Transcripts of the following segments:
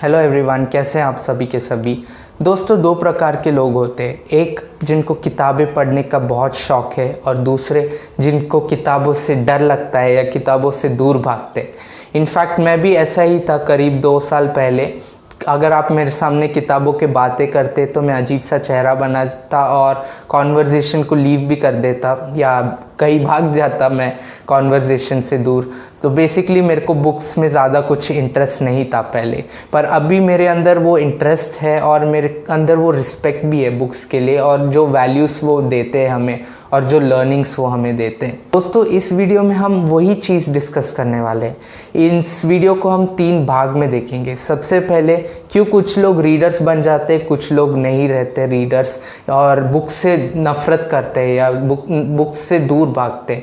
Hello everyone, कैसे हैं आप सभी के सभी। दोस्तों, दो प्रकार के लोग होते हैं। एक जिनको किताबें पढ़ने का बहुत शौक़ है और दूसरे जिनको किताबों से डर लगता है या किताबों से दूर भागते हैं। इनफैक्ट मैं भी ऐसा ही था करीब 2 साल पहले। अगर आप मेरे सामने किताबों के बातें करते तो मैं अजीब सा चेहरा बनाता और कॉन्वर्जेसन को लीव भी कर देता या कहीं भाग जाता मैं कॉन्वर्जेसन से दूर। तो बेसिकली मेरे को बुक्स में ज़्यादा कुछ इंटरेस्ट नहीं था पहले, पर अभी मेरे अंदर वो इंटरेस्ट है और मेरे अंदर वो रिस्पेक्ट भी है बुक्स के लिए और जो वैल्यूज़ वो देते हैं हमें और जो लर्निंग्स वो हमें देते हैं। दोस्तों, इस वीडियो में हम वही चीज़ डिस्कस करने वाले हैं। इस वीडियो को हम 3 भाग में देखेंगे। सबसे पहले क्यों कुछ लोग रीडर्स बन जाते, कुछ लोग नहीं रहते रीडर्स और बुक से नफ़रत करते हैं या बुक से दूर भागते।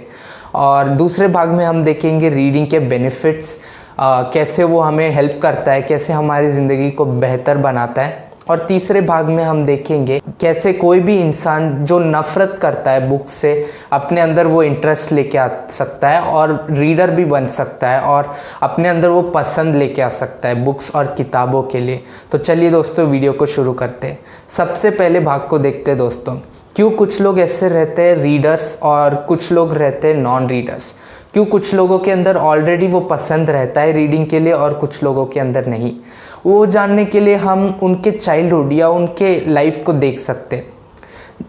और दूसरे भाग में हम देखेंगे रीडिंग के बेनिफिट्स, कैसे वो हमें हेल्प करता है, कैसे हमारी ज़िंदगी को बेहतर बनाता है। और तीसरे भाग में हम देखेंगे कैसे कोई भी इंसान जो नफ़रत करता है बुक से अपने अंदर वो इंटरेस्ट लेके आ सकता है और रीडर भी बन सकता है और अपने अंदर वो पसंद लेके आ सकता है बुक्स और किताबों के लिए। तो चलिए दोस्तों, वीडियो को शुरू करते हैं। सबसे पहले भाग को देखते हैं दोस्तों, क्यों कुछ लोग ऐसे रहते हैं रीडर्स और कुछ लोग रहते हैं नॉन रीडर्स। क्यों कुछ लोगों के अंदर ऑलरेडी वो पसंद रहता है रीडिंग के लिए और कुछ लोगों के अंदर नहीं। वो जानने के लिए हम उनके चाइल्डहुड या उनके लाइफ को देख सकते हैं।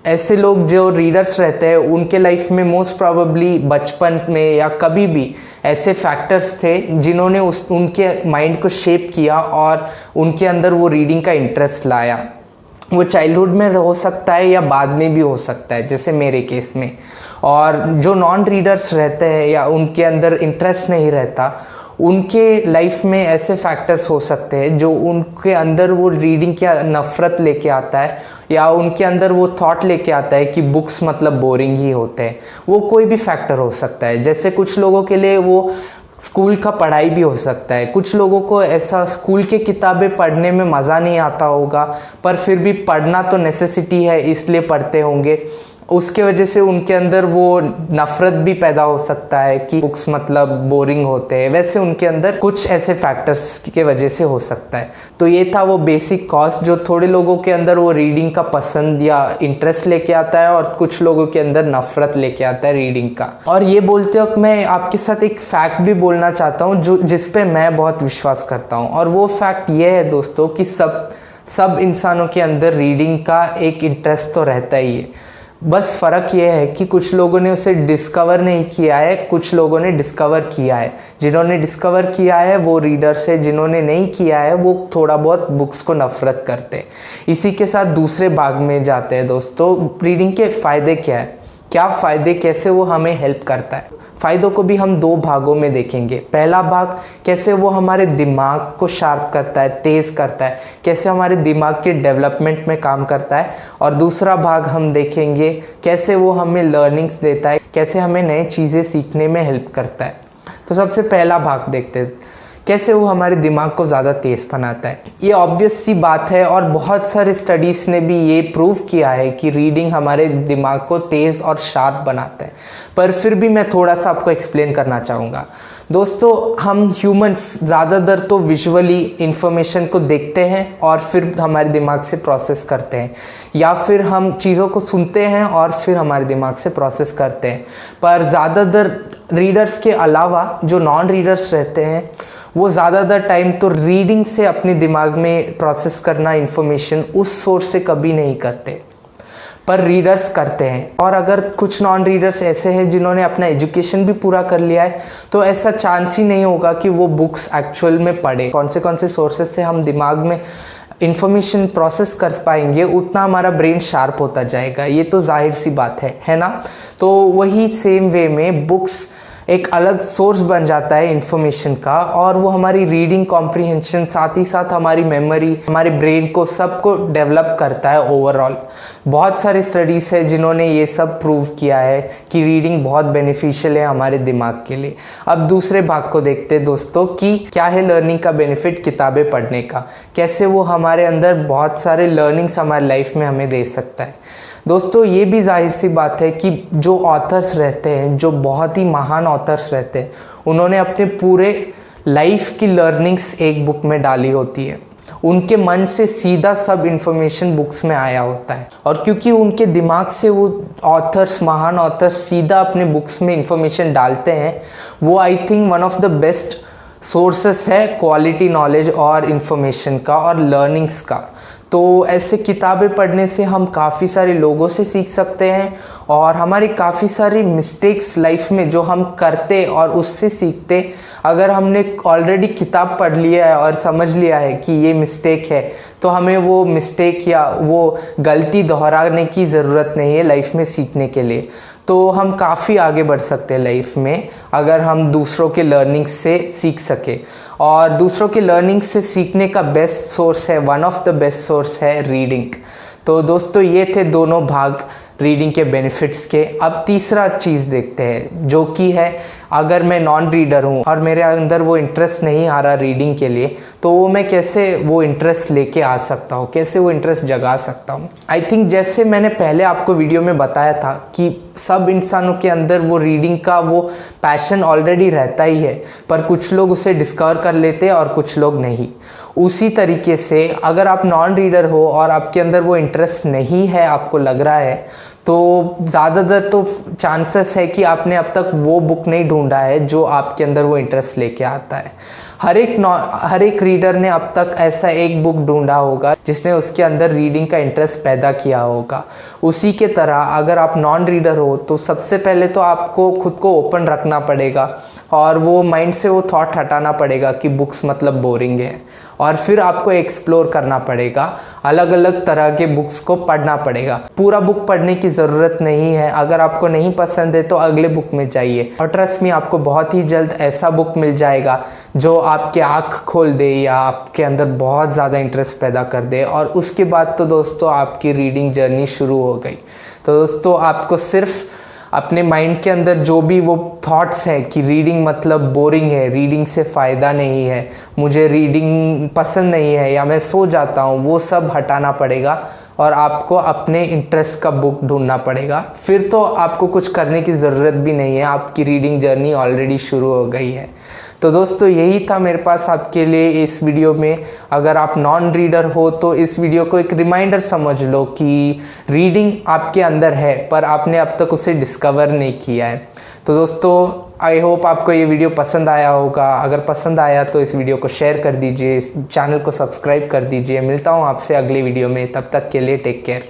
ऐसे लोग जो रीडर्स रहते हैं उनके लाइफ में मोस्ट प्रोबेबली बचपन में या कभी भी ऐसे फैक्टर्स थे जिन्होंने उनके माइंड को शेप किया और उनके अंदर वो रीडिंग का इंटरेस्ट लाया। वो चाइल्डहुड में हो सकता है या बाद में भी हो सकता है, जैसे मेरे केस में। और जो नॉन रीडर्स रहते हैं या उनके अंदर इंटरेस्ट नहीं रहता, उनके लाइफ में ऐसे फैक्टर्स हो सकते हैं जो उनके अंदर वो रीडिंग की नफ़रत लेके आता है या उनके अंदर वो थॉट लेके आता है कि बुक्स मतलब बोरिंग ही होते हैं। वो कोई भी फैक्टर हो सकता है। जैसे कुछ लोगों के लिए वो स्कूल का पढ़ाई भी हो सकता है। कुछ लोगों को ऐसा स्कूल की किताबें पढ़ने में मज़ा नहीं आता होगा, पर फिर भी पढ़ना तो नेसेसिटी है इसलिए पढ़ते होंगे। उसके वजह से उनके अंदर वो नफ़रत भी पैदा हो सकता है कि बुक्स मतलब बोरिंग होते हैं। वैसे उनके अंदर कुछ ऐसे फैक्टर्स की वजह से हो सकता है। तो ये था वो बेसिक कॉज जो थोड़े लोगों के अंदर वो रीडिंग का पसंद या इंटरेस्ट लेके आता है और कुछ लोगों के अंदर नफ़रत लेके आता है रीडिंग का। और ये बोलते वक्त मैं आपके साथ एक फैक्ट भी बोलना चाहता हूँ जो जिस पे मैं बहुत विश्वास करता हूँ। और वो फैक्ट ये है दोस्तों कि सब इंसानों के अंदर रीडिंग का एक इंटरेस्ट तो रहता ही है। बस फ़र्क ये है कि कुछ लोगों ने उसे डिस्कवर नहीं किया है, कुछ लोगों ने डिस्कवर किया है। जिन्होंने डिस्कवर किया है वो रीडर्स है, जिन्होंने नहीं किया है वो थोड़ा बहुत बुक्स को नफ़रत करते हैं। इसी के साथ दूसरे भाग में जाते हैं दोस्तों, रीडिंग के फ़ायदे क्या है, क्या फ़ायदे, कैसे वो हमें हेल्प करता है। फ़ायदों को भी हम 2 भागों में देखेंगे। पहला भाग कैसे वो हमारे दिमाग को शार्प करता है, तेज़ करता है, कैसे हमारे दिमाग के डेवलपमेंट में काम करता है। और दूसरा भाग हम देखेंगे कैसे वो हमें लर्निंग्स देता है, कैसे हमें नई चीज़ें सीखने में हेल्प करता है। तो सबसे पहला भाग देखते हैं, कैसे वो हमारे दिमाग को ज़्यादा तेज़ बनाता है। ये ऑब्वियस सी बात है और बहुत सारे स्टडीज़ ने भी ये प्रूव किया है कि रीडिंग हमारे दिमाग को तेज़ और शार्प बनाता है। पर फिर भी मैं थोड़ा सा आपको एक्सप्लेन करना चाहूँगा। दोस्तों, हम ह्यूमंस ज़्यादातर तो विजुअली इन्फॉर्मेशन को देखते हैं और फिर हमारे दिमाग से प्रोसेस करते हैं, या फिर हम चीज़ों को सुनते हैं और फिर हमारे दिमाग से प्रोसेस करते हैं। पर ज़्यादातर रीडर्स के अलावा जो नॉन रीडर्स रहते हैं वो ज़्यादातर टाइम तो रीडिंग से अपने दिमाग में प्रोसेस करना इन्फॉर्मेशन उस सोर्स से कभी नहीं करते, पर रीडर्स करते हैं। और अगर कुछ नॉन रीडर्स ऐसे हैं जिन्होंने अपना एजुकेशन भी पूरा कर लिया है तो ऐसा चांस ही नहीं होगा कि वो बुक्स एक्चुअल में पढ़े। कौन से सोर्सेज से हम दिमाग में इन्फॉर्मेशन प्रोसेस कर पाएंगे उतना हमारा ब्रेन शार्प होता जाएगा। ये तो जाहिर सी बात है ना। तो वही सेम वे में बुक्स एक अलग सोर्स बन जाता है इन्फॉर्मेशन का और वो हमारी रीडिंग कॉम्प्रिहेंशन, साथ ही साथ हमारी मेमोरी, हमारे ब्रेन को सबको डेवलप करता है ओवरऑल। बहुत सारे स्टडीज़ है जिन्होंने ये सब प्रूव किया है कि रीडिंग बहुत बेनिफिशियल है हमारे दिमाग के लिए। अब दूसरे भाग को देखते हैं दोस्तों कि क्या है लर्निंग का बेनिफिट किताबें पढ़ने का, कैसे वो हमारे अंदर बहुत सारे लर्निंग्स हमारी लाइफ में हमें दे सकता है। दोस्तों, ये भी जाहिर सी बात है कि जो ऑथर्स रहते हैं, जो बहुत ही महान ऑथर्स रहते हैं, उन्होंने अपने पूरे लाइफ की लर्निंग्स एक बुक में डाली होती है। उनके मन से सीधा सब इन्फॉर्मेशन बुक्स में आया होता है, और क्योंकि उनके दिमाग से वो ऑथर्स, महान ऑथर्स सीधा अपने बुक्स में इन्फॉर्मेशन डालते हैं, वो I think one of the best sources है क्वालिटी नॉलेज और इन्फॉर्मेशन का और लर्निंग्स का। तो ऐसे किताबें पढ़ने से हम काफ़ी सारे लोगों से सीख सकते हैं, और हमारी काफ़ी सारी मिस्टेक्स लाइफ में जो हम करते और उससे सीखते, अगर हमने ऑलरेडी किताब पढ़ लिया है और समझ लिया है कि ये मिस्टेक है, तो हमें वो मिस्टेक या वो गलती दोहराने की ज़रूरत नहीं है लाइफ में सीखने के लिए। तो हम काफ़ी आगे बढ़ सकते हैं लाइफ में अगर हम दूसरों के लर्निंग से सीख सके। और दूसरों के लर्निंग से सीखने का बेस्ट सोर्स है, one of the best source है रीडिंग। तो दोस्तों ये थे दोनों भाग रीडिंग के बेनिफिट्स के। अब तीसरा चीज़ देखते हैं, जो कि है अगर मैं नॉन रीडर हूँ और मेरे अंदर वो इंटरेस्ट नहीं आ रहा रीडिंग के लिए, तो वो मैं कैसे वो इंटरेस्ट लेके आ सकता हूँ, कैसे वो इंटरेस्ट जगा सकता हूँ। आई थिंक जैसे मैंने पहले आपको वीडियो में बताया था कि सब इंसानों के अंदर वो रीडिंग का वो पैशन ऑलरेडी रहता ही है, पर कुछ लोग उसे डिस्कवर कर लेते हैं और कुछ लोग नहीं। उसी तरीके से अगर आप नॉन रीडर हो और आपके अंदर वो इंटरेस्ट नहीं है, आपको लग रहा है, तो ज़्यादातर तो चांसेस है कि आपने अब तक वो बुक नहीं ढूंढा है जो आपके अंदर वो इंटरेस्ट लेके आता है। हर एक रीडर ने अब तक ऐसा एक बुक ढूंढा होगा जिसने उसके अंदर रीडिंग का इंटरेस्ट पैदा किया होगा। उसी के तरह अगर आप नॉन रीडर हो तो सबसे पहले तो आपको खुद को ओपन रखना पड़ेगा और वो माइंड से वो थॉट हटाना पड़ेगा कि बुक्स मतलब बोरिंग है, और फिर आपको एक्सप्लोर करना पड़ेगा, अलग अलग तरह के बुक्स को पढ़ना पड़ेगा। पूरा बुक पढ़ने की ज़रूरत नहीं है, अगर आपको नहीं पसंद है तो अगले बुक में जाइए, और ट्रस्ट मी आपको बहुत ही जल्द ऐसा बुक मिल जाएगा जो आपके आँख खोल दे या आपके अंदर बहुत ज़्यादा इंटरेस्ट पैदा कर दे, और उसके बाद तो दोस्तों आपकी रीडिंग जर्नी शुरू हो गई। तो दोस्तों आपको सिर्फ अपने माइंड के अंदर जो भी वो थॉट्स हैं कि रीडिंग मतलब बोरिंग है, रीडिंग से फ़ायदा नहीं है, मुझे रीडिंग पसंद नहीं है या मैं सो जाता हूँ, वो सब हटाना पड़ेगा और आपको अपने इंटरेस्ट का बुक ढूंढना पड़ेगा। फिर तो आपको कुछ करने की ज़रूरत भी नहीं है, आपकी रीडिंग जर्नी ऑलरेडी शुरू हो गई है। तो दोस्तों यही था मेरे पास आपके लिए इस वीडियो में। अगर आप नॉन रीडर हो तो इस वीडियो को एक रिमाइंडर समझ लो कि रीडिंग आपके अंदर है, पर आपने अब तक उसे डिस्कवर नहीं किया है। तो दोस्तों आई होप आपको ये वीडियो पसंद आया होगा। अगर पसंद आया तो इस वीडियो को शेयर कर दीजिए, इस चैनल को सब्सक्राइब कर दीजिए। मिलता हूँ आपसे अगले वीडियो में, तब तक के लिए टेक केयर।